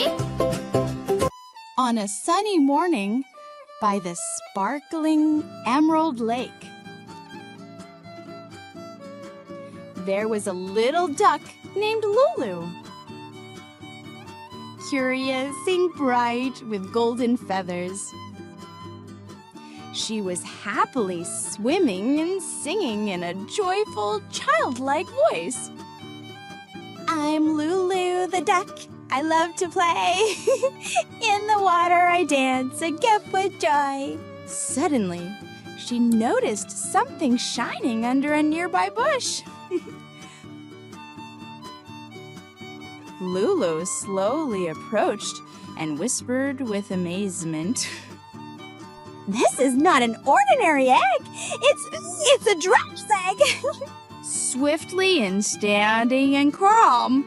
Zizi. On a sunny morning by the sparkling emerald lake, there was a little duck named Lulu. Curious and bright with golden feathers, she was happily swimming and singing in a joyful, childlike voice. I'm Lulu the Duck. I love to play. In the water I dance and get with joy. Suddenly, she noticed something shining under a nearby bush. Lulu slowly approached and whispered with amazement, "This is not an ordinary egg. It's a giraffe's egg." Swiftly and standing and calm,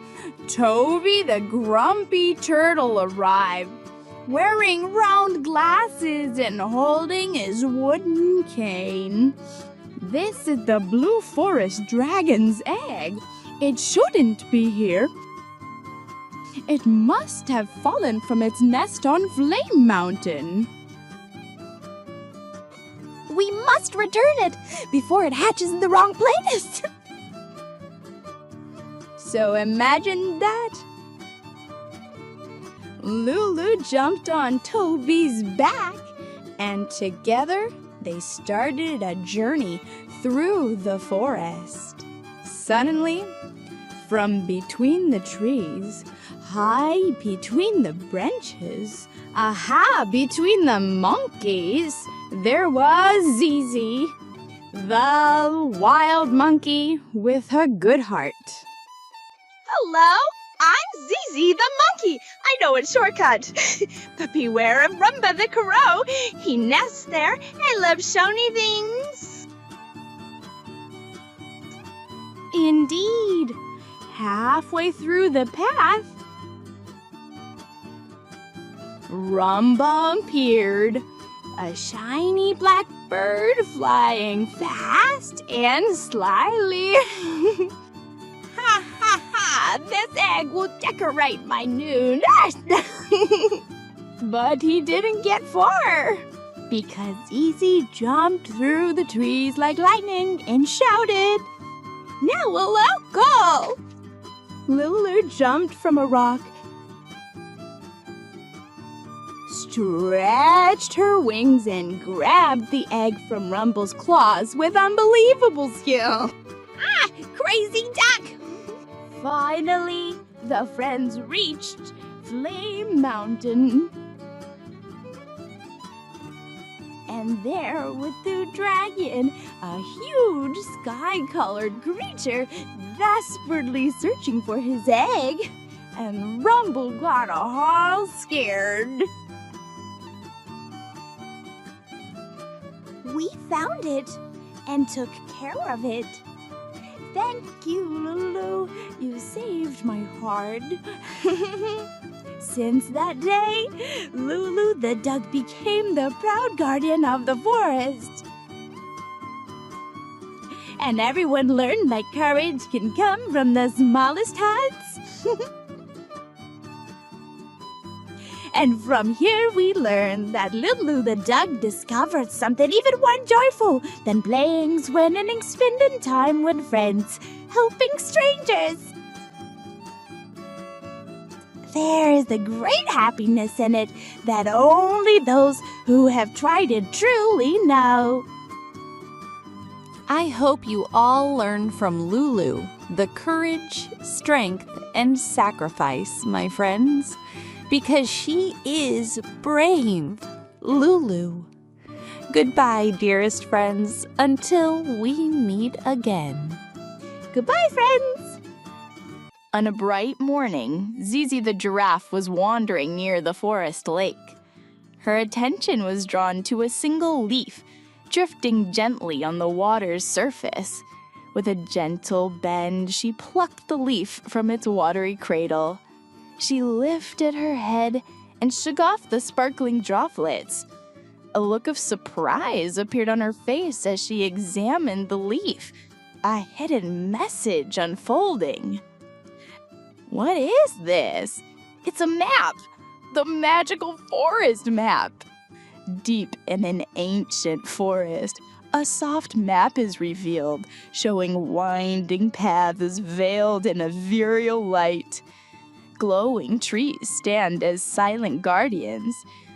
Toby the grumpy turtle arrived, wearing round glasses and holding his wooden cane. "This is the blue forest dragon's egg. It shouldn't be here. It must have fallen from its nest on Flame Mountain. We must return it before it hatches in the wrong place." So imagine that. Lulu jumped on Toby's back, and together they started a journey through the forest. Suddenly, from between the trees, high between the branches, between the monkeys, there was Zizi, the wild monkey with a good heart. Hello, I'm Zizi the monkey. I know a shortcut. But beware of Rumba the crow. He nests there and loves shiny things. Indeed, halfway through the path, Rumba appeared, a shiny black bird flying fast and slyly. Ha ha ha! This egg will decorate my new nest. But he didn't get far, because Zizi jumped through the trees like lightning and shouted, "Now we'll all go!" Lulu jumped from a rock, stretched her wings, and grabbed the egg from Rumble's claws with unbelievable skill. Crazy duck! Finally, the friends reached Flame Mountain. And there was the dragon, a huge sky-colored creature desperately searching for his egg. And Rumble got all scared. We found it and took care of it. Thank you, Lulu. You saved my heart. Since that day, Lulu the Duck became the proud guardian of the forest. And everyone learned that courage can come from the smallest huts. And from here we learn that Lulu the Duck discovered something even more joyful than playing, winning, spending time with friends, helping strangers. There is a great happiness in it that only those who have tried it truly know. I hope you all learn from Lulu the courage, strength, and sacrifice, my friends, because she is brave, Lulu. Goodbye, dearest friends, until we meet again. Goodbye, friends! On a bright morning, Zizi the giraffe was wandering near the forest lake. Her attention was drawn to a single leaf drifting gently on the water's surface. With a gentle bend, she plucked the leaf from its watery cradle. She lifted her head and shook off the sparkling droplets. A look of surprise appeared on her face as she examined the leaf, a hidden message unfolding. "What is this?" It's a map! The magical forest map! Deep in an ancient forest, a soft map is revealed, showing winding paths veiled in ethereal light. Glowing trees stand as silent guardians,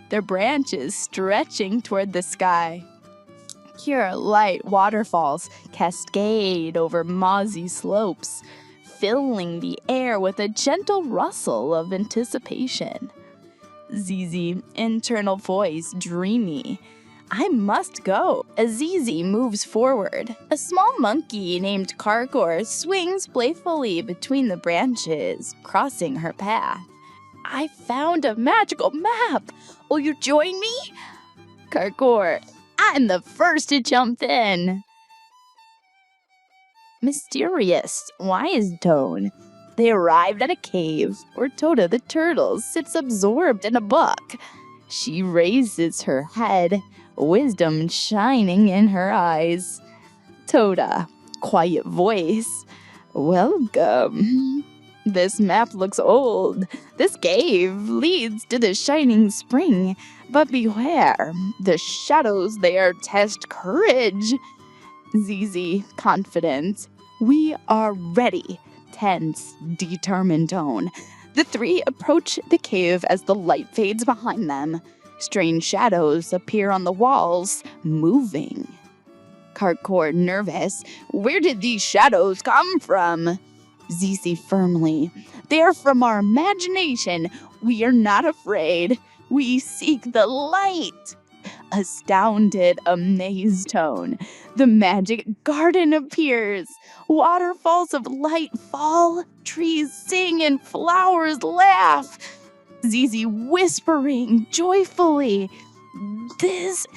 their branches stretching toward the sky. Pure light waterfalls cascade over mossy slopes, filling the air with a gentle rustle of anticipation. Zizi, internal voice dreamy. I must go. As Zizi moves forward, a small monkey named Carcor swings playfully between the branches, crossing her path. I found a magical map. Will you join me? Carcor, I'm the first to jump in. Mysterious, wise tone. They arrived at a cave where Tota the turtle sits absorbed in a book. She raises her head, wisdom shining in her eyes. Tota, quiet voice. Welcome. This map looks old. This cave leads to the shining spring. But beware, the shadows there test courage. Zizi, confident. We are ready. Tense, determined tone. The three approach the cave as the light fades behind them. Strange shadows appear on the walls, moving. Carcor, nervous. Where did these shadows come from? Zizi, firmly. They're from our imagination. We are not afraid. We seek the light. Astounded, amazed tone. The magic garden appears. Waterfalls of light fall. Trees sing and flowers laugh. Zizi whispering joyfully. This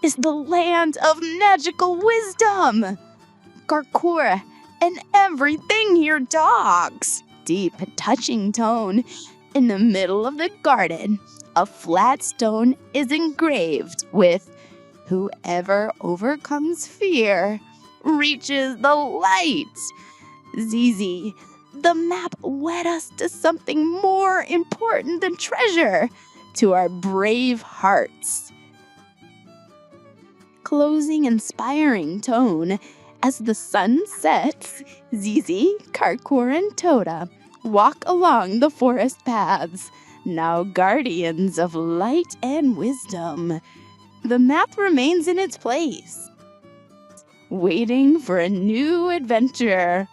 is the land of magical wisdom. Carcor, and everything here talks. Deep, touching tone. In the middle of the garden, a flat stone is engraved with, whoever overcomes fear reaches the light. Zizi, the map led us to something more important than treasure, to our brave hearts. Closing, inspiring tone. As the sun sets, Zizi, Carcor, and Tota walk along the forest paths, now guardians of light and wisdom. The map remains in its place, waiting for a new adventure.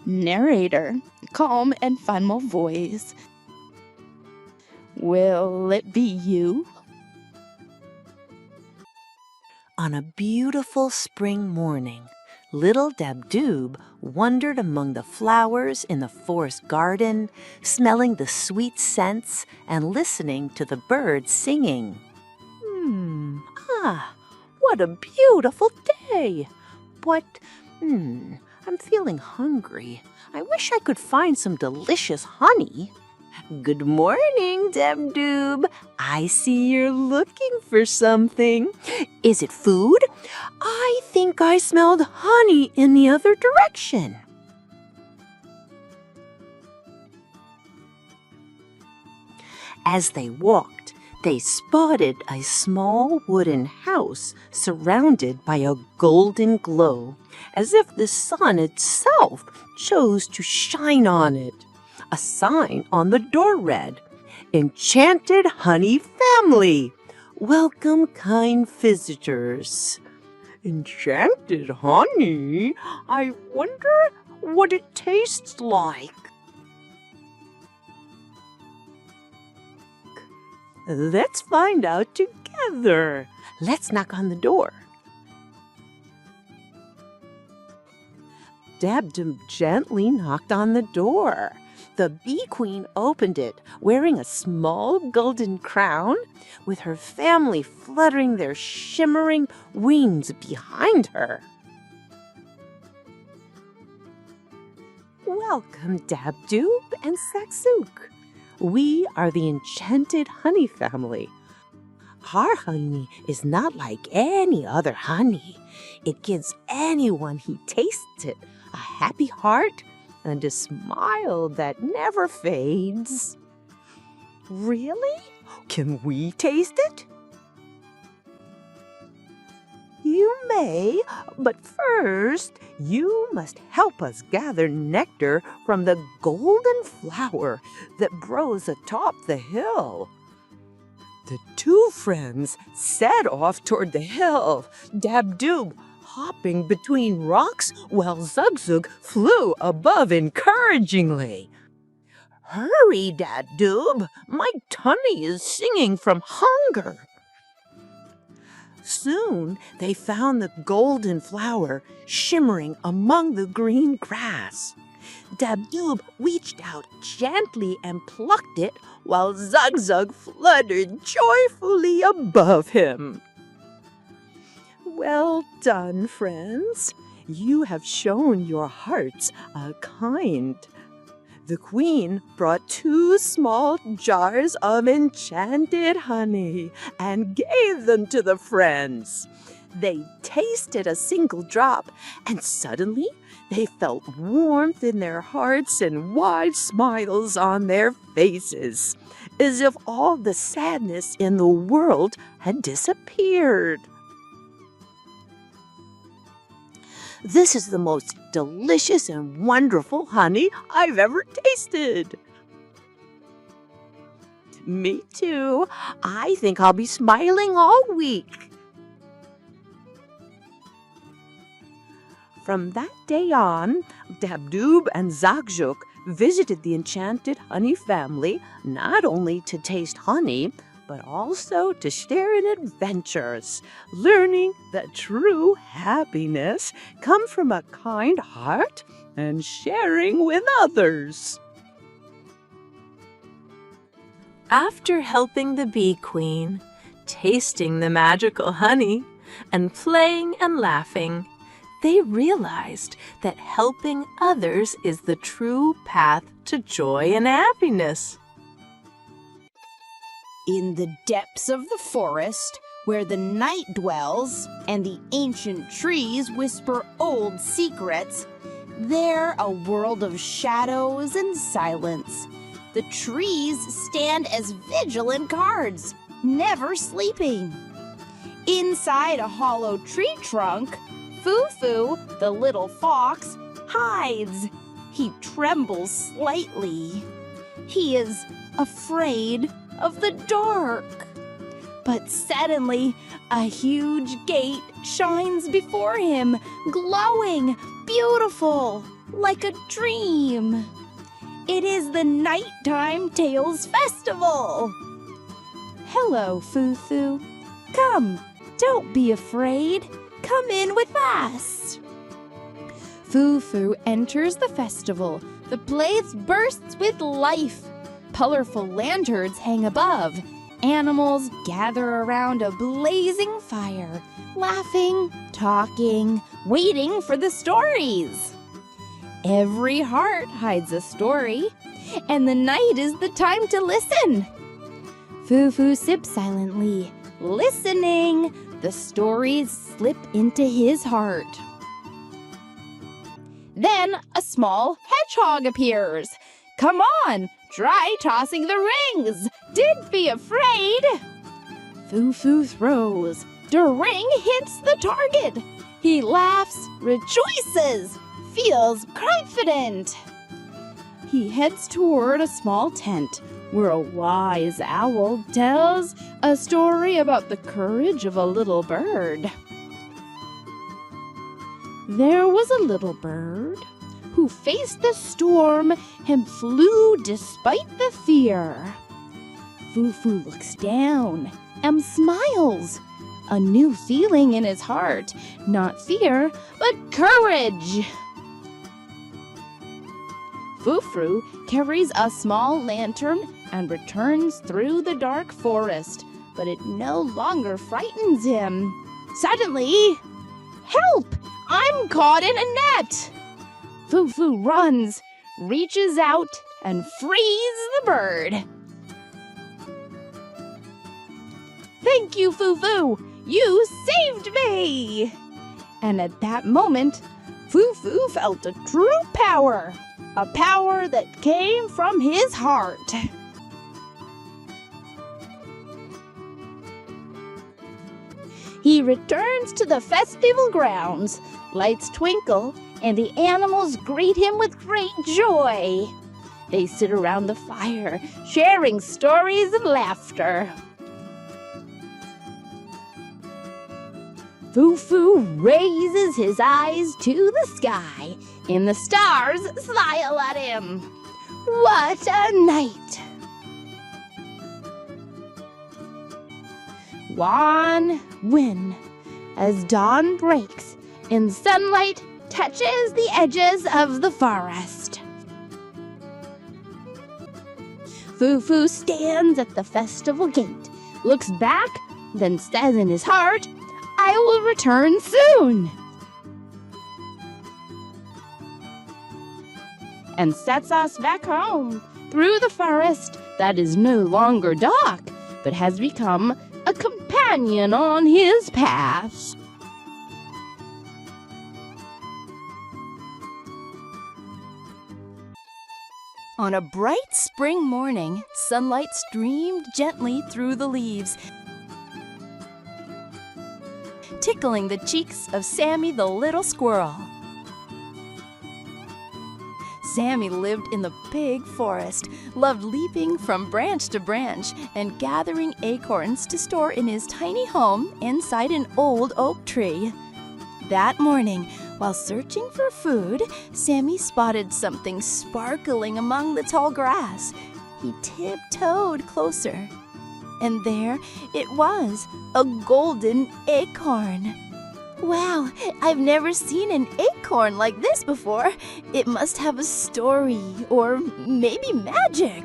Narrator, calm and final voice. Will it be you? On a beautiful spring morning, little Dabdoob wandered among the flowers in the forest garden, smelling the sweet scents and listening to the birds singing. What a beautiful day! But, I'm feeling hungry. I wish I could find some delicious honey. Good morning, Dabdoob. I see you're looking for something. Is it food? I think I smelled honey in the other direction. As they walked, they spotted a small wooden house surrounded by a golden glow, as if the sun itself chose to shine on it. A sign on the door read, Enchanted Honey Family. Welcome, kind visitors. Enchanted honey? I wonder what it tastes like. Let's find out together. Let's knock on the door. Dabdoob gently knocked on the door. The bee queen opened it, wearing a small golden crown, with her family fluttering their shimmering wings behind her. Welcome, Dabdoob and Saksuk. We are the Enchanted Honey Family. Our honey is not like any other honey. It gives anyone who tastes it a happy heart and a smile that never fades. Really? Can we taste it? You may, but first you must help us gather nectar from the golden flower that grows atop the hill. The two friends set off toward the hill, Dabdoob hopping between rocks while Zugzug flew above encouragingly. Hurry, Dabdoob, my tummy is singing from hunger. Soon they found the golden flower shimmering among the green grass. Dabdoob reached out gently and plucked it while Zugzug fluttered joyfully above him. Well done, friends. You have shown your hearts are kind. The queen brought 2 small jars of enchanted honey and gave them to the friends. They tasted a single drop, and suddenly they felt warmth in their hearts and wide smiles on their faces, as if all the sadness in the world had disappeared. This is the most delicious and wonderful honey I've ever tasted. Me too. I think I'll be smiling all week. From that day on, Dabdoob and Zagzug visited the enchanted honey family not only to taste honey, but also to share in adventures, learning that true happiness comes from a kind heart and sharing with others. After helping the bee queen, tasting the magical honey, and playing and laughing, they realized that helping others is the true path to joy and happiness. In the depths of the forest, where the night dwells and the ancient trees whisper old secrets, there a world of shadows and silence. The trees stand as vigilant guards, never sleeping. Inside a hollow tree trunk, Fufu, the little fox, hides. He trembles slightly. He is afraid of the dark. But suddenly, a huge gate shines before him, glowing, beautiful, like a dream. It is the Nighttime Tales Festival. Hello, Fufu. Come, don't be afraid. Come in with us. Fufu enters the festival. The place bursts with life. Colorful lanterns hang above. Animals gather around a blazing fire, laughing, talking, waiting for the stories. Every heart hides a story, and the night is the time to listen. Fufu sips silently, listening. The stories slip into his heart. Then a small hedgehog appears. Come on, try tossing the rings. Don't be afraid. Fufu throws. The ring hits the target. He laughs, rejoices, feels confident. He heads toward a small tent where a wise owl tells a story about the courage of a little bird. There was a little bird who faced the storm and flew despite the fear. Fufu looks down and smiles, a new feeling in his heart, not fear, but courage. Fufu carries a small lantern and returns through the dark forest, but it no longer frightens him. Suddenly, help! I'm caught in a net! Fufu runs, reaches out, and frees the bird. Thank you, Fufu! You saved me! And at that moment, Fufu felt a true power, a power that came from his heart. He returns to the festival grounds. Lights twinkle, and the animals greet him with great joy. They sit around the fire, sharing stories and laughter. Fufu raises his eyes to the sky, and the stars smile at him. What a night! Wan win as dawn breaks and sunlight touches the edges of the forest. Fufu stands at the festival gate, looks back, then says in his heart, "I will return soon," and sets us back home through the forest that is no longer dark, but has become a companion on his path. On a bright spring morning, sunlight streamed gently through the leaves, tickling the cheeks of Sammy the little squirrel. Sammy lived in the big forest, loved leaping from branch to branch and gathering acorns to store in his tiny home inside an old oak tree. That morning, while searching for food, Sammy spotted something sparkling among the tall grass. He tiptoed closer, and there it was, a golden acorn. Wow, I've never seen an acorn like this before. It must have a story, or maybe magic.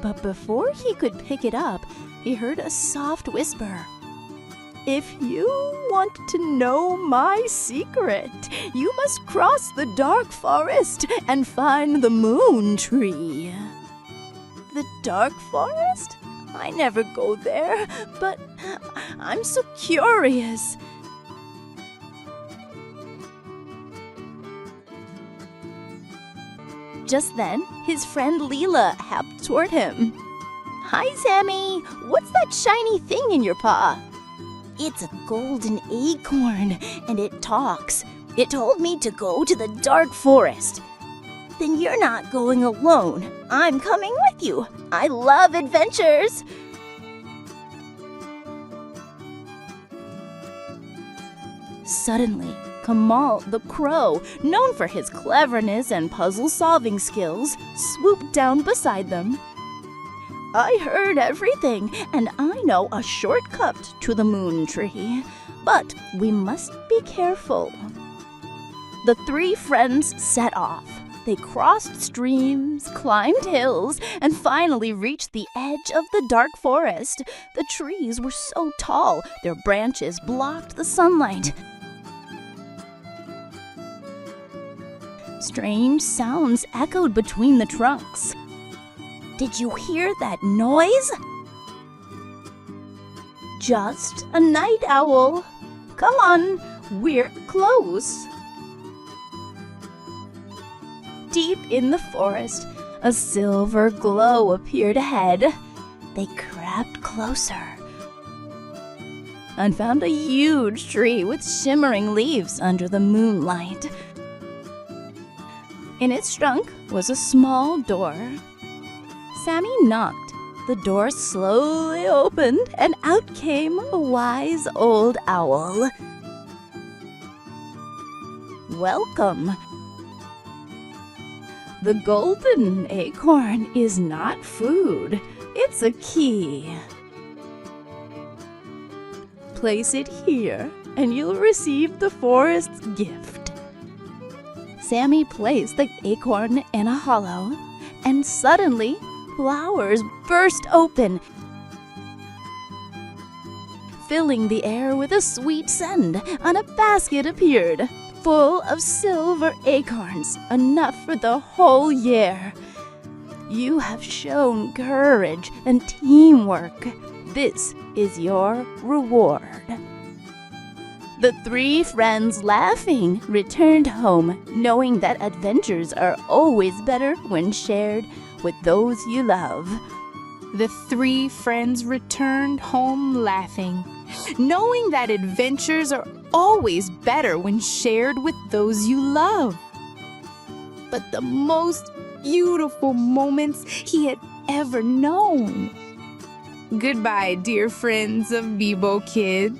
But before he could pick it up, he heard a soft whisper. "If you want to know my secret, you must cross the dark forest and find the moon tree." The dark forest? I never go there, but I'm so curious. Just then, his friend Leela hopped toward him. "Hi, Sammy. What's that shiny thing in your paw?" "It's a golden acorn, and it talks. It told me to go to the dark forest." "Then you're not going alone. I'm coming with you. I love adventures." Suddenly, Kamal the crow, known for his cleverness and puzzle-solving skills, swooped down beside them. "I heard everything, and I know a shortcut to the moon tree, but we must be careful." The three friends set off. They crossed streams, climbed hills, and finally reached the edge of the dark forest. The trees were so tall, their branches blocked the sunlight. Strange sounds echoed between the trunks. "Did you hear that noise?" "Just a night owl. Come on, we're close." Deep in the forest, a silver glow appeared ahead. They crept closer and found a huge tree with shimmering leaves under the moonlight. In its trunk was a small door. Sammy knocked. The door slowly opened, and out came a wise old owl. "Welcome. The golden acorn is not food. It's a key. Place it here, and you'll receive the forest's gift." Sammy placed the acorn in a hollow, and suddenly flowers burst open, filling the air with a sweet scent, and a basket appeared, full of silver acorns, enough for the whole year. "You have shown courage and teamwork. This is your reward." The three friends, laughing, returned home, knowing that adventures are always better when shared with those you love. The three friends returned home laughing, knowing that adventures are always better when shared with those you love. But the most beautiful moments he had ever known. Goodbye, dear friends of Bebo Kids.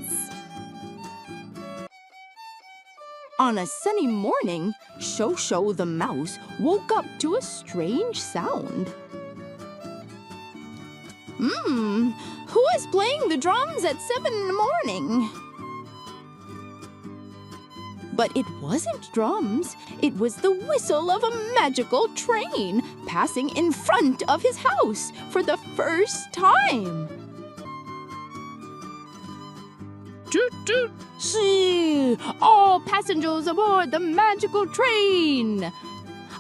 On a sunny morning, Shosho the mouse woke up to a strange sound. Who is playing the drums at 7 in the morning? But it wasn't drums. It was the whistle of a magical train passing in front of his house for the first time. Toot toot! See, all passengers aboard the magical train.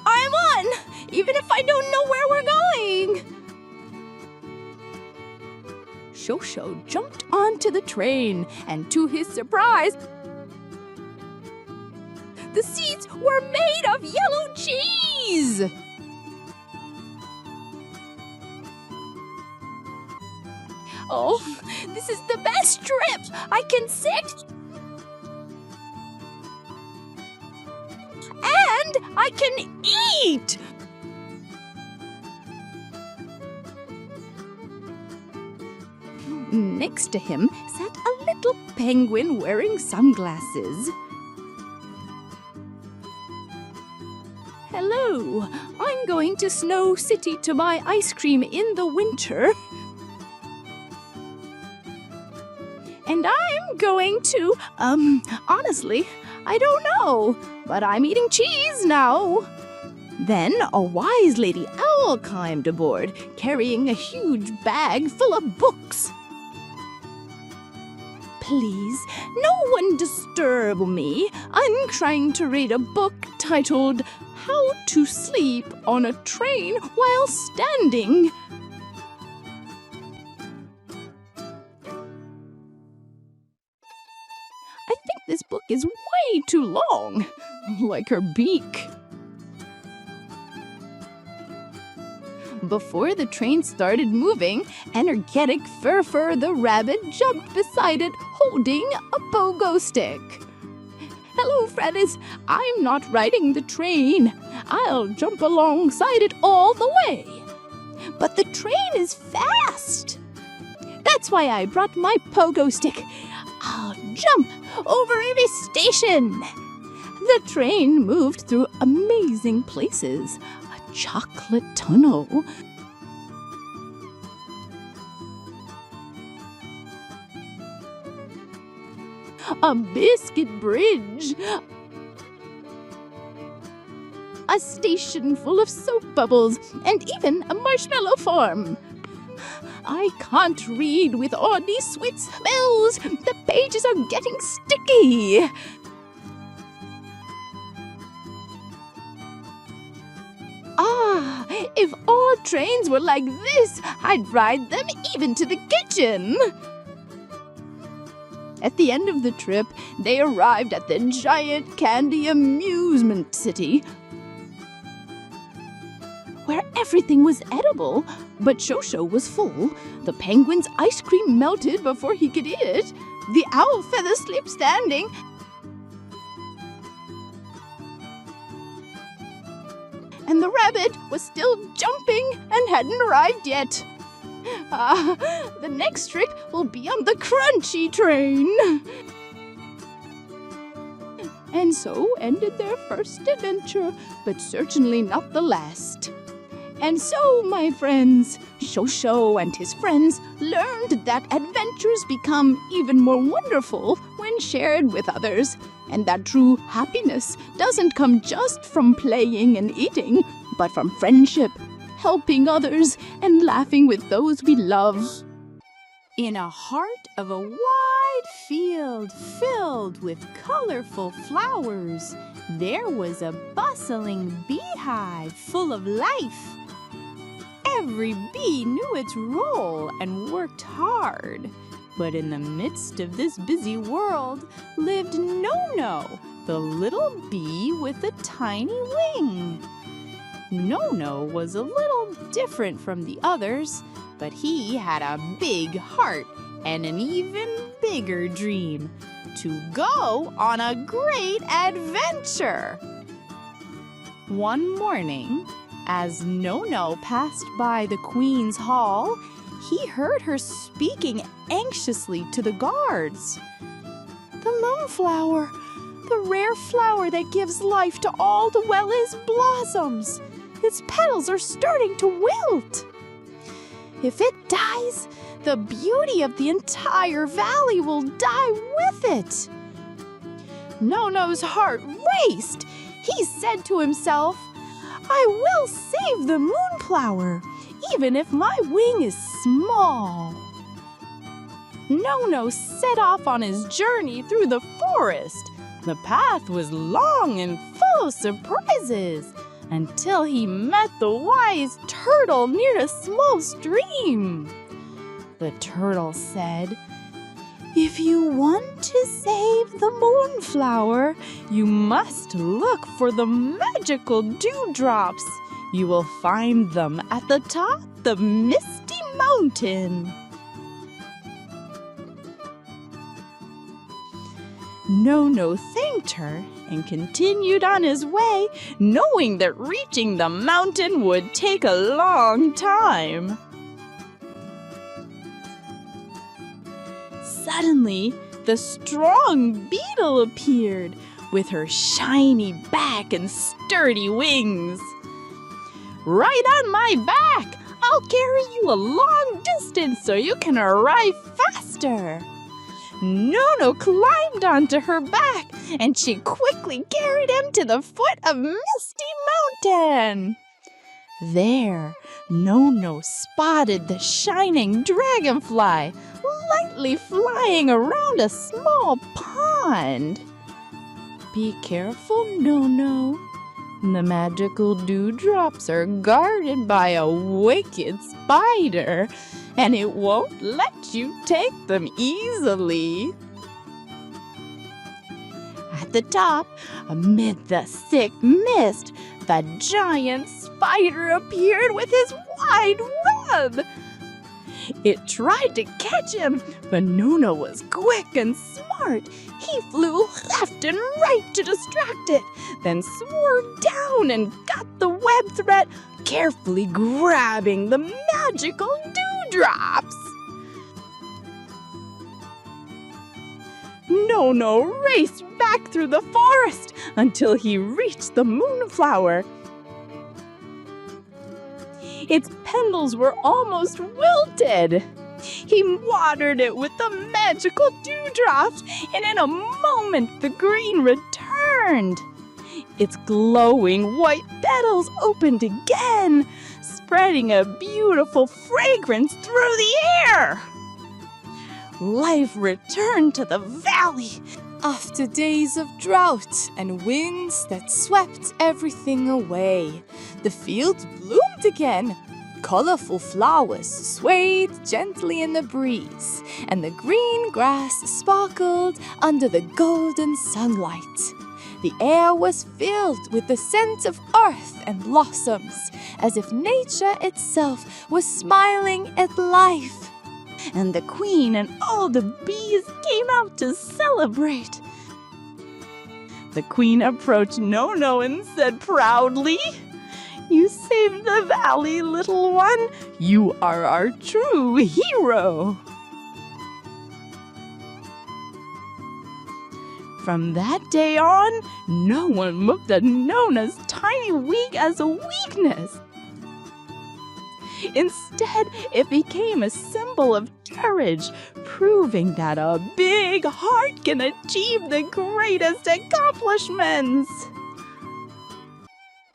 I'm on, even if I don't know where we're going. Shosho jumped onto the train, and to his surprise, the seats were made of yellow cheese. Oh, this is the best trip! I can sit and I can eat! Next to him sat a little penguin wearing sunglasses. Hello, I'm going to Snow City to buy ice cream in the winter. And I'm going to, honestly, I don't know, but I'm eating cheese now. Then a wise lady owl climbed aboard, carrying a huge bag full of books. Please, no one disturb me. I'm trying to read a book titled How to Sleep on a Train While Standing. I think this book is way too long, like her beak. Before the train started moving, energetic Fur the rabbit jumped beside it, holding a pogo stick. Hello, Freddies. I'm not riding the train. I'll jump alongside it all the way. But the train is fast. That's why I brought my pogo stick. I'll jump over every station. The train moved through amazing places. A chocolate tunnel, a biscuit bridge, a station full of soap bubbles, and even a marshmallow farm. I can't read with all these sweet smells. The pages are getting sticky. Ah, if all trains were like this, I'd ride them even to the kitchen. At the end of the trip, they arrived at the giant candy amusement city, where everything was edible, but Shosho was full. The penguin's ice cream melted before he could eat it. The owl fell asleep standing. And the rabbit was still jumping and hadn't arrived yet. The next trip will be on the crunchy train. And so ended their first adventure, but certainly not the last. And so, my friends, Shosho and his friends learned that adventures become even more wonderful when shared with others, and that true happiness doesn't come just from playing and eating, but from friendship, helping others, and laughing with those we love. In a heart of a wide field filled with colorful flowers, there was a bustling beehive full of life. Every bee knew its role and worked hard. But in the midst of this busy world lived No-No, the little bee with a tiny wing. No-No was a little different from the others, but he had a big heart and an even bigger dream: to go on a great adventure. One morning, as No-No passed by the Queen's hall, he heard her speaking anxiously to the guards. "The moonflower, the rare flower that gives life to all the Wellis blossoms. Its petals are starting to wilt. If it dies, the beauty of the entire valley will die with it." No-No's heart raced. He said to himself, "I will save the moonflower, even if my wing is small." No-No set off on his journey through the forest. The path was long and full of surprises, until he met the wise turtle near a small stream. The turtle said, "If you want to save the moonflower, you must look for the magical dewdrops. You will find them at the top of the misty mountain." No-No thanked her and continued on his way, knowing that reaching the mountain would take a long time. Suddenly, the strong beetle appeared with her shiny back and sturdy wings. "Right on my back! I'll carry you a long distance so you can arrive faster." No-No climbed onto her back, and she quickly carried him to the foot of Misty Mountain. There, No-No spotted the shining dragonfly, lightly flying around a small pond. "Be careful, No-No. The magical dewdrops are guarded by a wicked spider, and it won't let you take them easily." At the top, amid the thick mist, the giant spider appeared with his wide web. It tried to catch him, but No-No was quick and smart. He flew left and right to distract it, then swerved down and got the web thread, carefully grabbing the magical dewdrops. No-No raced back through the forest until he reached the moonflower. Its petals were almost wilted. He watered it with the magical dewdrops, and in a moment the green returned. Its glowing white petals opened again, spreading a beautiful fragrance through the air. Life returned to the valley after days of drought and winds that swept everything away. The fields bloomed again. Colorful flowers swayed gently in the breeze, and the green grass sparkled under the golden sunlight. The air was filled with the scent of earth and blossoms, as if nature itself was smiling at life. And the queen and all the bees came out to celebrate. The queen approached No-No and said proudly, "You saved the valley, little one. You are our true hero." From that day on, no one looked at Nona's tiny wing as a weakness. Instead, it became a symbol of courage, proving that a big heart can achieve the greatest accomplishments.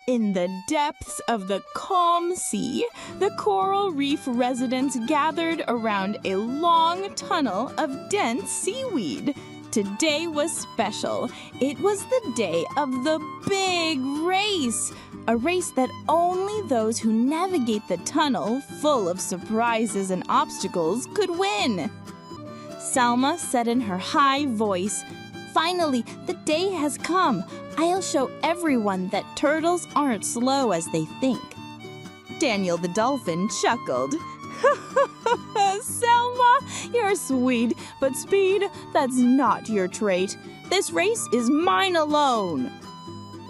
In the depths of the calm sea, the coral reef residents gathered around a long tunnel of dense seaweed. Today was special. It was the day of the big race, a race that only those who navigate the tunnel, full of surprises and obstacles, could win. Selma said in her high voice, "Finally, the day has come. I'll show everyone that turtles aren't slow as they think." Daniel the dolphin chuckled. "Selma, you're sweet, but speed, that's not your trait. This race is mine alone."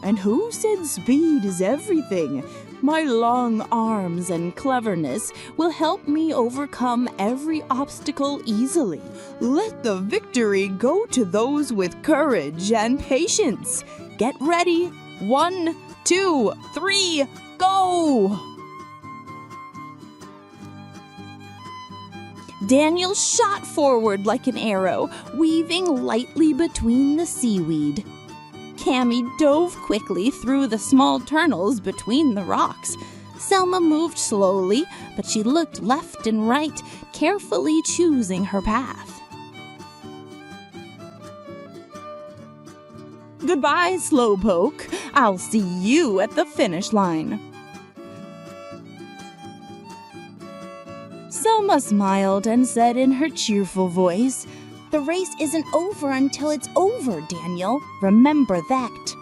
"And who said speed is everything? My long arms and cleverness will help me overcome every obstacle easily. Let the victory go to those with courage and patience. Get ready. 1, 2, 3, go!" Daniel shot forward like an arrow, weaving lightly between the seaweed. Cammy dove quickly through the small tunnels between the rocks. Selma moved slowly, but she looked left and right, carefully choosing her path. "Goodbye, Slowpoke. I'll see you at the finish line." Selma smiled and said in her cheerful voice, "The race isn't over until it's over, Daniel. Remember that."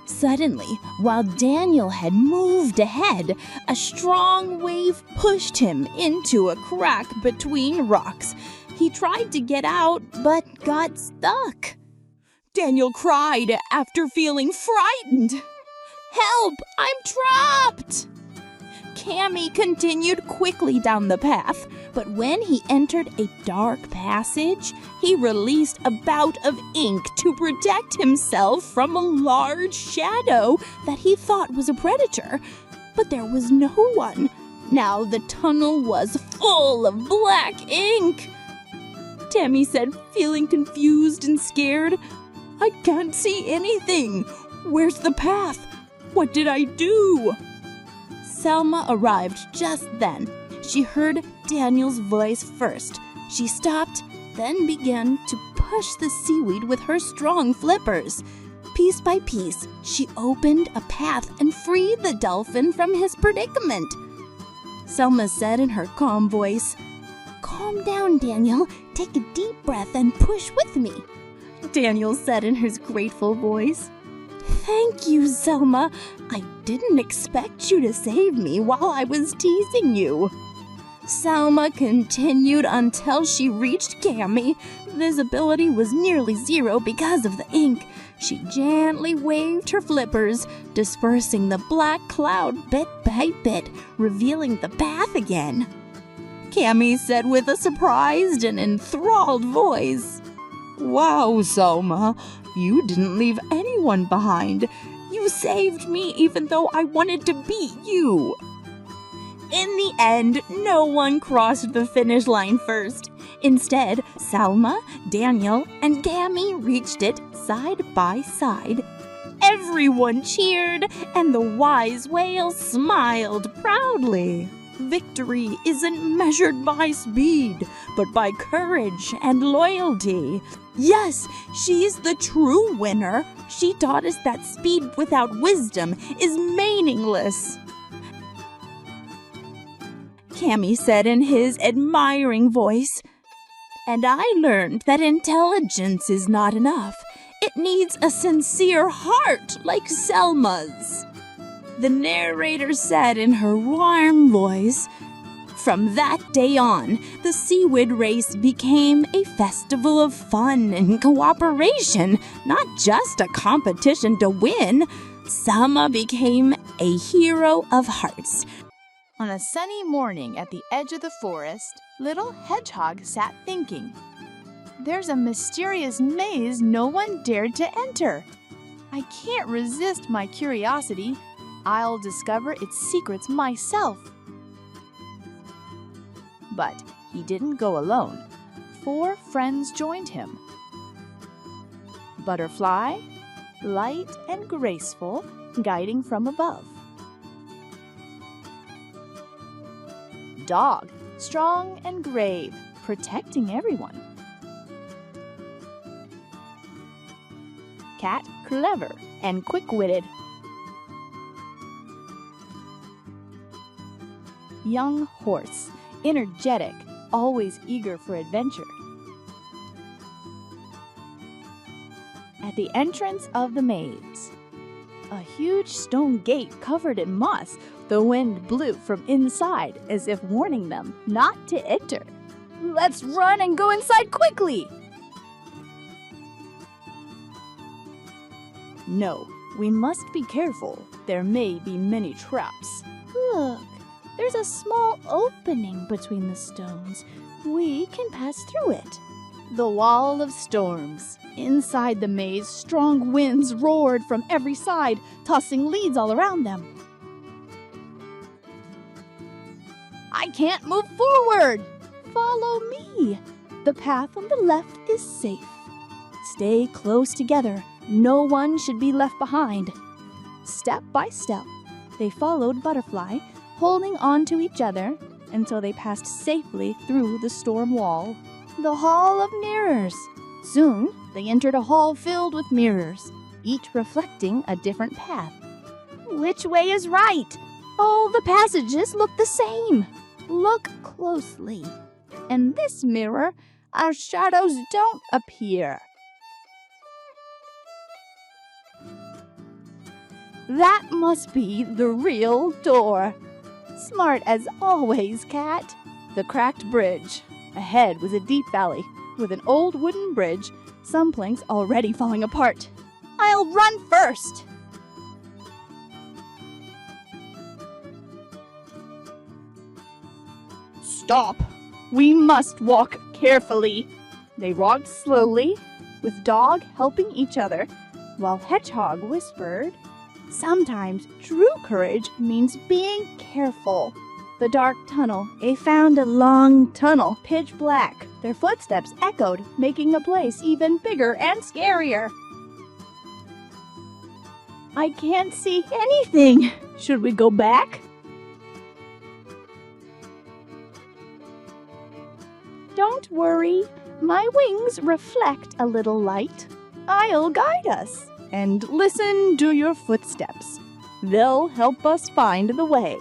Suddenly, while Daniel had moved ahead, a strong wave pushed him into a crack between rocks. He tried to get out, but got stuck. Daniel cried after feeling frightened. "Help! I'm trapped!" Cammy continued quickly down the path, but when he entered a dark passage, he released a bout of ink to protect himself from a large shadow that he thought was a predator. But there was no one. Now the tunnel was full of black ink. Tammy said, feeling confused and scared, "I can't see anything. Where's the path? What did I do?" Selma arrived just then. She heard Daniel's voice first. She stopped, then began to push the seaweed with her strong flippers. Piece by piece, she opened a path and freed the dolphin from his predicament. Selma said in her calm voice, "Calm down, Daniel. Take a deep breath and push with me." Daniel said in his grateful voice, "Thank you, Selma. I didn't expect you to save me while I was teasing you." Selma continued until she reached Cammy. Visibility was nearly zero because of the ink. She gently waved her flippers, dispersing the black cloud bit by bit, revealing the path again. Cammy said with a surprised and enthralled voice, "Wow, Selma, you didn't leave anyone behind. You saved me even though I wanted to beat you." In the end, no one crossed the finish line first. Instead, Selma, Daniel, and Cammy reached it side by side. Everyone cheered, and the wise whale smiled proudly. Victory isn't measured by speed, but by courage and loyalty. Yes, she's the true winner. She taught us that speed without wisdom is meaningless. Cammy said in his admiring voice, "And I learned that intelligence is not enough. It needs a sincere heart like Selma's." The narrator said in her warm voice, "From that day on, the seaweed race became a festival of fun and cooperation, not just a competition to win. Selma became a hero of hearts." On a sunny morning at the edge of the forest, Little Hedgehog sat thinking, "There's a mysterious maze no one dared to enter. I can't resist my curiosity. I'll discover its secrets myself." But he didn't go alone. 4 friends joined him. Butterfly, light and graceful, guiding from above. Dog, strong and grave, protecting everyone. Cat, clever and quick-witted. Young horse, energetic, always eager for adventure. at the entrance of the maze. A huge stone gate covered in moss. The wind blew from inside as if warning them not to enter. Let's run and go inside quickly! No, we must be careful. There may be many traps. Look, there's a small opening between the stones. We can pass through it. The wall of storms. Inside the maze, strong winds roared from every side, tossing leaves all around them. I can't move forward! Follow me. The path on the left is safe. Stay close together. No one should be left behind. Step by step, they followed Butterfly, holding on to each other until they passed safely through the storm wall. The Hall of Mirrors. Soon, they entered a hall filled with mirrors, each reflecting a different path. Which way is right? All the passages look the same. Look closely. In this mirror, our shadows don't appear. That must be the real door. Smart as always, Cat. The cracked bridge. Ahead was a deep valley with an old wooden bridge, some planks already falling apart. I'll run first. Stop. We must walk carefully. They walked slowly, with Dog helping each other, while Hedgehog whispered, "Sometimes true courage means being careful." The dark tunnel. They found a long tunnel, pitch black. Their footsteps echoed, making the place even bigger and scarier. I can't see anything. Should we go back? Don't worry. My wings reflect a little light. I'll guide us. And listen to your footsteps. They'll help us find the way.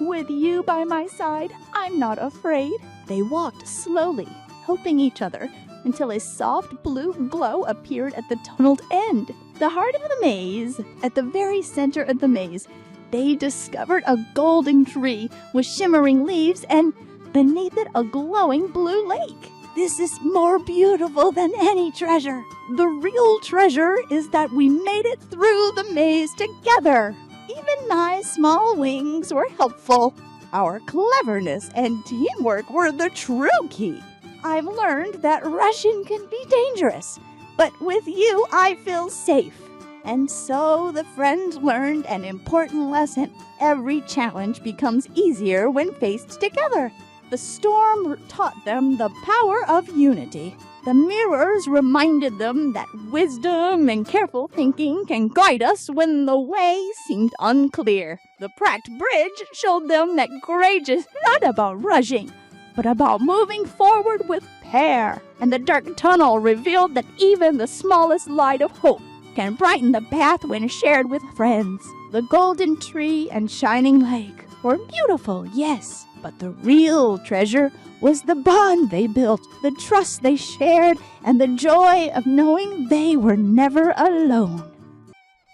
With you by my side, I'm not afraid. They walked slowly, helping each other, until a soft blue glow appeared at the tunneled end. The heart of the maze. At the very center of the maze, they discovered a golden tree with shimmering leaves and beneath it a glowing blue lake. This is more beautiful than any treasure. The real treasure is that we made it through the maze together. Even my small wings were helpful. Our cleverness and teamwork were the true key. I've learned that rushing can be dangerous, but with you I feel safe. And so the friends learned an important lesson. Every challenge becomes easier when faced together. The storm taught them the power of unity. The mirrors reminded them that wisdom and careful thinking can guide us when the way seemed unclear. The cracked bridge showed them that courage is not about rushing, but about moving forward with care. And the dark tunnel revealed that even the smallest light of hope can brighten the path when shared with friends. The golden tree and shining lake were beautiful, yes, but the real treasure was the bond they built, the trust they shared, and the joy of knowing they were never alone.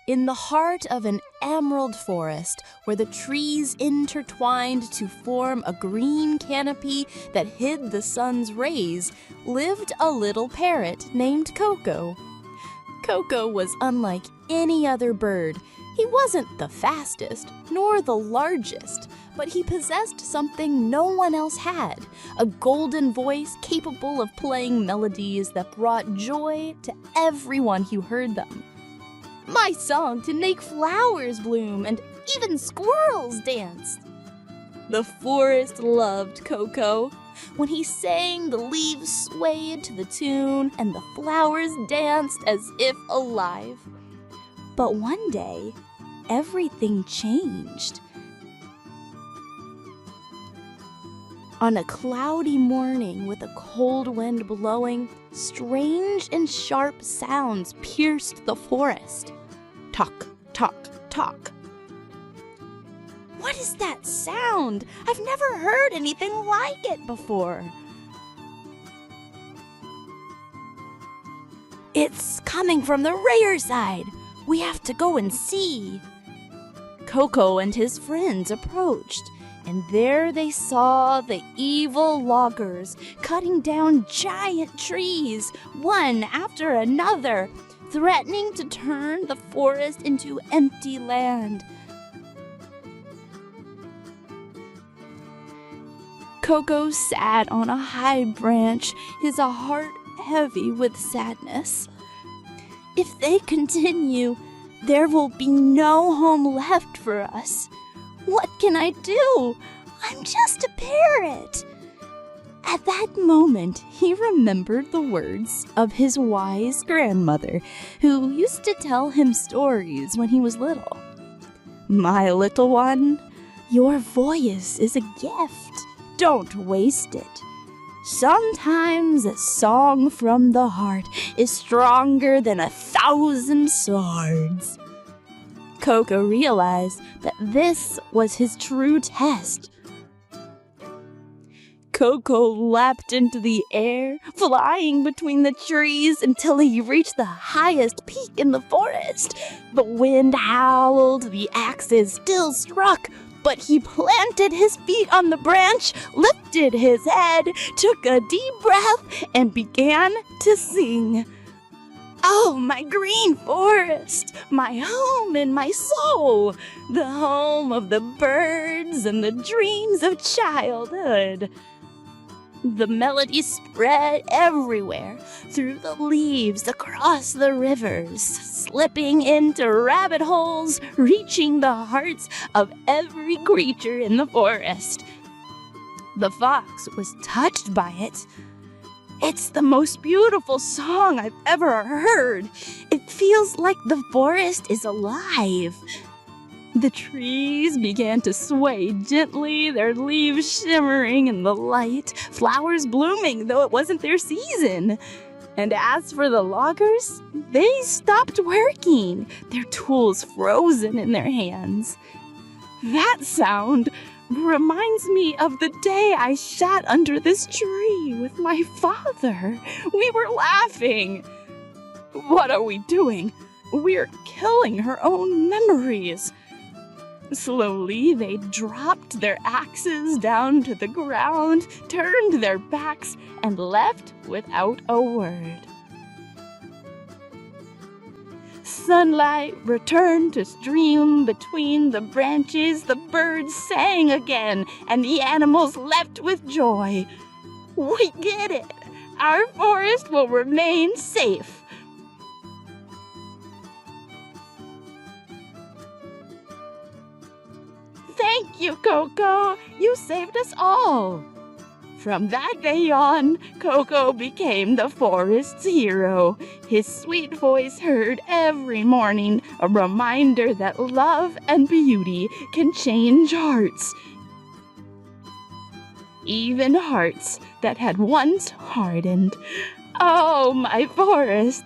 In the heart of an emerald forest, where the trees intertwined to form a green canopy that hid the sun's rays, lived a little parrot named Coco. Coco was unlike any other bird. He wasn't the fastest, nor the largest, but he possessed something no one else had, a golden voice capable of playing melodies that brought joy to everyone who heard them. My song to make flowers bloom and even squirrels danced. The forest loved Coco. When he sang, the leaves swayed to the tune and the flowers danced as if alive. But one day, everything changed. On a cloudy morning with a cold wind blowing, strange and sharp sounds pierced the forest. Tock, tock, tock. What is that sound? I've never heard anything like it before. It's coming from the rear side. We have to go and see. Coco and his friends approached, and there they saw the evil loggers cutting down giant trees, one after another, threatening to turn the forest into empty land. Coco sat on a high branch, his heart heavy with sadness. If they continue, there will be no home left for us. What can I do? I'm just a parrot. At that moment, he remembered the words of his wise grandmother, who used to tell him stories when he was little. My little one, your voice is a gift. Don't waste it. Sometimes a song from the heart is stronger than 1,000 swords. Coco realized that this was his true test. Coco leapt into the air, flying between the trees until he reached the highest peak in the forest. The wind howled, the axes still struck, but he planted his feet on the branch, lifted his head, took a deep breath, and began to sing. Oh, my green forest, my home and my soul, the home of the birds and the dreams of childhood. The melody spread everywhere, through the leaves, across the rivers, slipping into rabbit holes, reaching the hearts of every creature in the forest. The fox was touched by it. It's the most beautiful song I've ever heard. It feels like the forest is alive. The trees began to sway gently, their leaves shimmering in the light, flowers blooming though it wasn't their season. And as for the loggers, they stopped working, their tools frozen in their hands. That sound reminds me of the day I sat under this tree with my father. We were laughing. What are we doing? We're killing her own memories. Slowly, they dropped their axes down to the ground, turned their backs, and left without a word. Sunlight returned to stream between the branches, the birds sang again, and the animals leapt with joy. We get it! Our forest will remain safe. Thank you, Coco. You saved us all. From that day on, Coco became the forest's hero. His sweet voice heard every morning, a reminder that love and beauty can change hearts. Even hearts that had once hardened. Oh, my forest,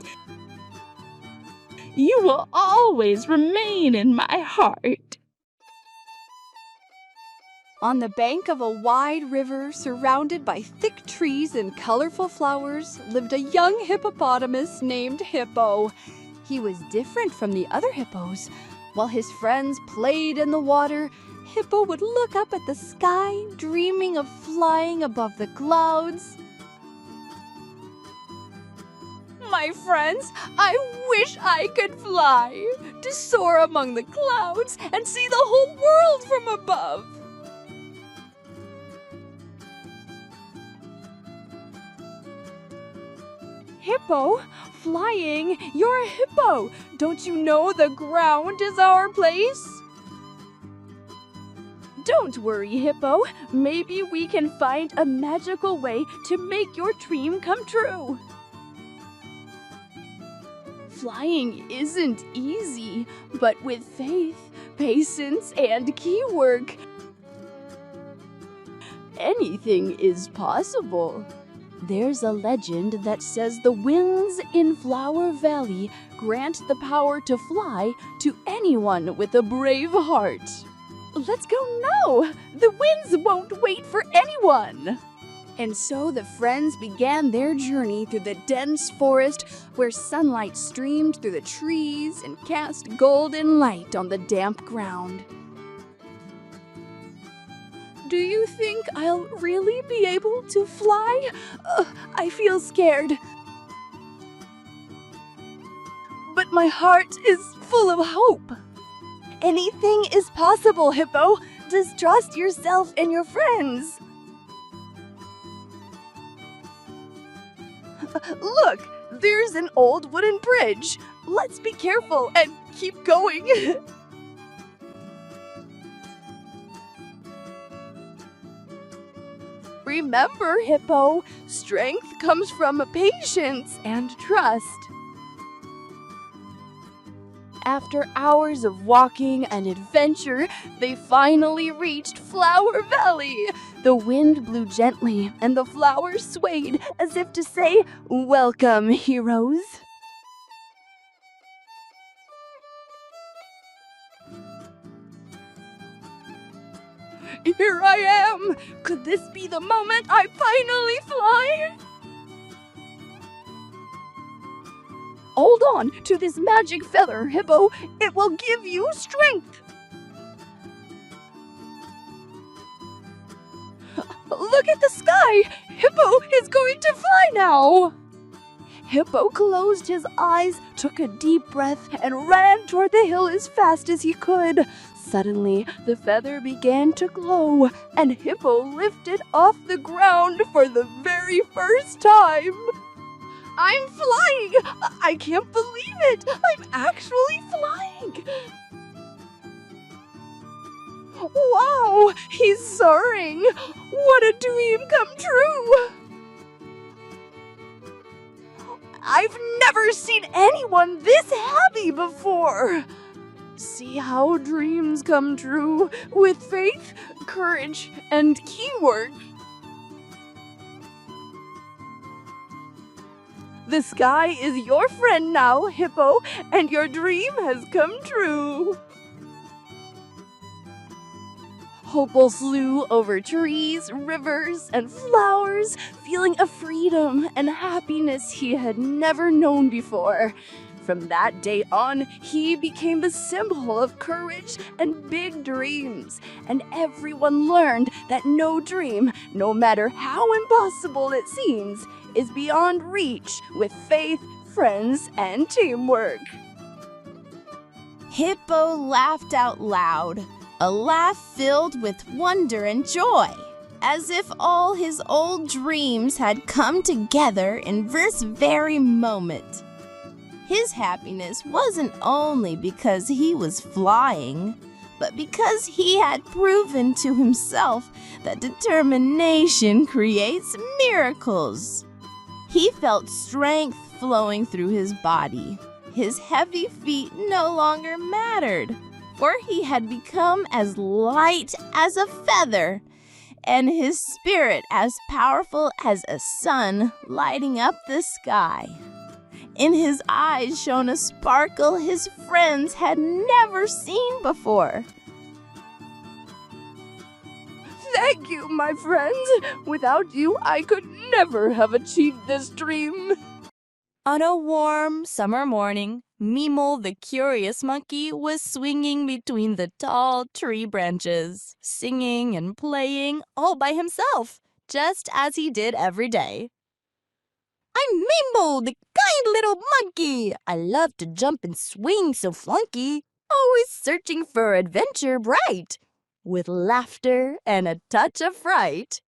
you will always remain in my heart. On the bank of a wide river surrounded by thick trees and colorful flowers lived a young hippopotamus named Hippo. He was different from the other hippos. While his friends played in the water, Hippo would look up at the sky, dreaming of flying above the clouds. My friends, I wish I could fly, to soar among the clouds and see the whole world from above. Hippo? Flying? You're a hippo! Don't you know the ground is our place? Don't worry, Hippo. Maybe we can find a magical way to make your dream come true. Flying isn't easy, but with faith, patience, and key work, anything is possible. There's a legend that says the winds in Flower Valley grant the power to fly to anyone with a brave heart. Let's go now! The winds won't wait for anyone! And so the friends began their journey through the dense forest where sunlight streamed through the trees and cast golden light on the damp ground. Do you think I'll really be able to fly? I feel scared. But my heart is full of hope. Anything is possible, Hippo. Just trust yourself and your friends. Look, there's an old wooden bridge. Let's be careful and keep going. Remember, Hippo, strength comes from patience and trust. After hours of walking and adventure, they finally reached Flower Valley. The wind blew gently, and the flowers swayed as if to say, "Welcome, heroes." Here I am! Could this be the moment I finally fly? Hold on to this magic feather, Hippo. It will give you strength. Look at the sky! Hippo is going to fly now! Hippo closed his eyes, took a deep breath, and ran toward the hill as fast as he could. Suddenly, the feather began to glow, and Hippo lifted off the ground for the very first time. I'm flying! I can't believe it! I'm actually flying! Wow! He's soaring! What a dream come true! I've never seen anyone this happy before! See how dreams come true with faith, courage, and teamwork. The sky is your friend now, Hippo, and your dream has come true. Hippo flew over trees, rivers, and flowers, feeling a freedom and happiness he had never known before. From that day on, he became the symbol of courage and big dreams, and everyone learned that no dream, no matter how impossible it seems, is beyond reach with faith, friends, and teamwork. Hippo laughed out loud, a laugh filled with wonder and joy, as if all his old dreams had come together in this very moment. His happiness wasn't only because he was flying, but because he had proven to himself that determination creates miracles. He felt strength flowing through his body. His heavy feet no longer mattered, for he had become as light as a feather, and his spirit as powerful as a sun lighting up the sky. In his eyes shone a sparkle his friends had never seen before. Thank you, my friends. Without you, I could never have achieved this dream. On a warm summer morning, Mimo the curious monkey was swinging between the tall tree branches, singing and playing all by himself, just as he did every day. I'm Mimo, the kind little monkey. I love to jump and swing so flunky, always searching for adventure bright, with laughter and a touch of fright.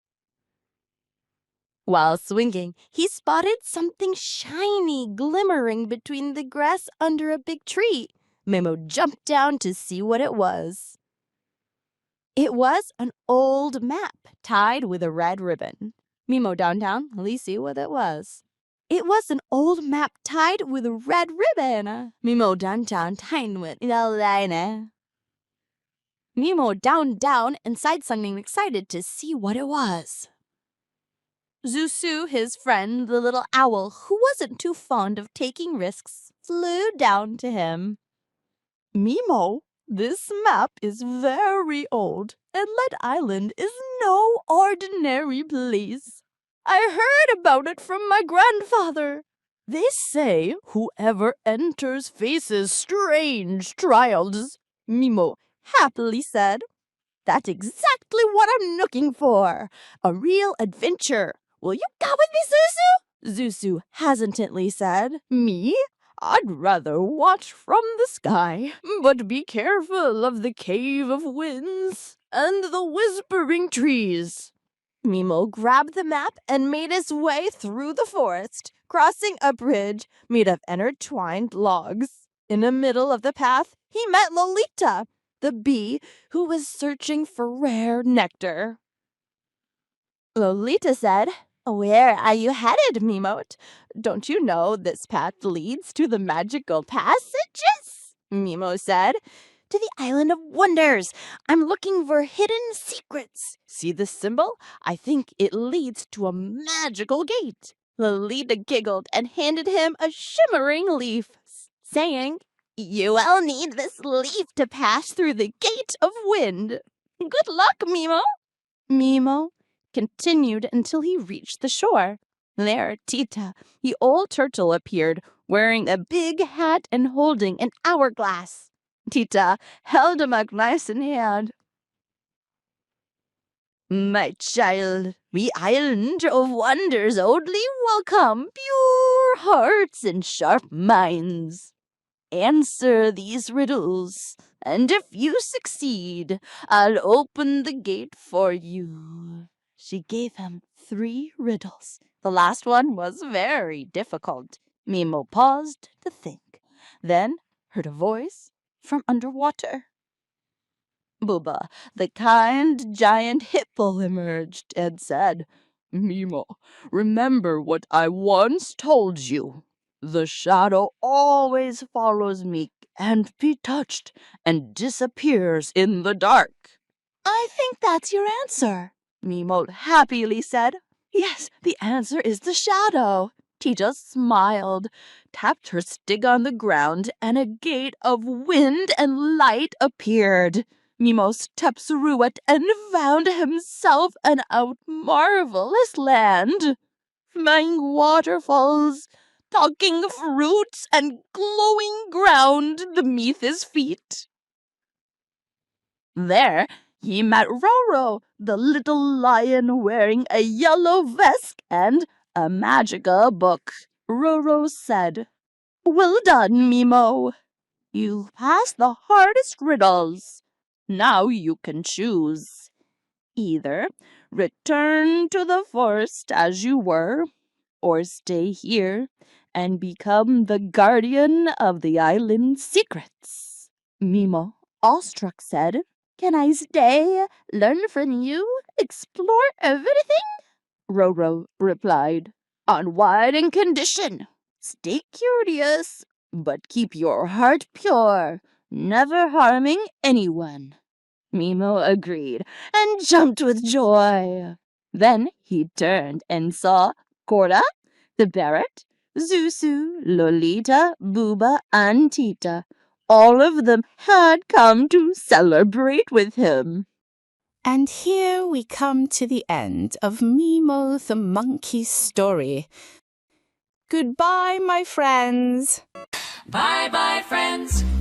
While swinging, he spotted something shiny glimmering between the grass under a big tree. Mimo jumped down to see what it was. It was an old map tied with a red ribbon. Mimo downtown, let's see what it was. It was an old map tied with a red ribbon. Mimo downtown tied with a line. Mimo down inside something excited to see what it was. Zuzu, his friend, the little owl, who wasn't too fond of taking risks, flew down to him. Mimo, This map is very old, and Let Island is no ordinary place. I heard about it from my grandfather. They say whoever enters faces strange trials, Mimo happily said. That's exactly what I'm looking for. A real adventure. Will you go with me, Zuzu? Zuzu hesitantly said. Me? I'd rather watch from the sky, but be careful of the cave of winds and the whispering trees. Mimo grabbed the map and made his way through the forest, crossing a bridge made of intertwined logs. In the middle of the path, he met Lolita, the bee who was searching for rare nectar. Lolita said, "Where are you headed, Mimo? Don't you know this path leads to the magical passages?" Mimo said, "To the Island of Wonders. I'm looking for hidden secrets. See this symbol? I think it leads to a magical gate." Lolita giggled and handed him a shimmering leaf, saying, "You will need this leaf to pass through the gate of wind. Good luck, Mimo." Mimo continued until he reached the shore. There, Tita, the old turtle, appeared, wearing a big hat and holding an hourglass. Tita held him a glass in hand. "My child, the Island of Wonders only welcome pure hearts and sharp minds. Answer these riddles, and if you succeed, I'll open the gate for you." She gave him 3 riddles. The last one was very difficult. Mimo paused to think, then heard a voice from underwater. Booba, the kind giant hippo, emerged and said, "Mimo, remember what I once told you. The shadow always follows me, can't be touched, and disappears in the dark." "I think that's your answer," Mimo happily said. "Yes, the answer is the shadow." Tita smiled, tapped her stick on the ground, and a gate of wind and light appeared. Mimo stepped through it and found himself in a marvelous land. Flying waterfalls, talking fruits, and glowing ground beneath his feet. There, he met Roro, the little lion wearing a yellow vest and a magical book. Roro said, "Well done, Mimo. You passed the hardest riddles. Now you can choose. Either return to the forest as you were, or stay here and become the guardian of the island's secrets." Mimo, awestruck, said, "Can I stay, learn from you, explore everything?" Roro replied, "On one condition. Stay curious, but keep your heart pure, never harming anyone." Mimo agreed and jumped with joy. Then he turned and saw Cora, the parrot, Zuzu, Lolita, Booba, and Tita. All of them had come to celebrate with him. And here we come to the end of Mimo the monkey's story. Goodbye, my friends. Bye bye, friends.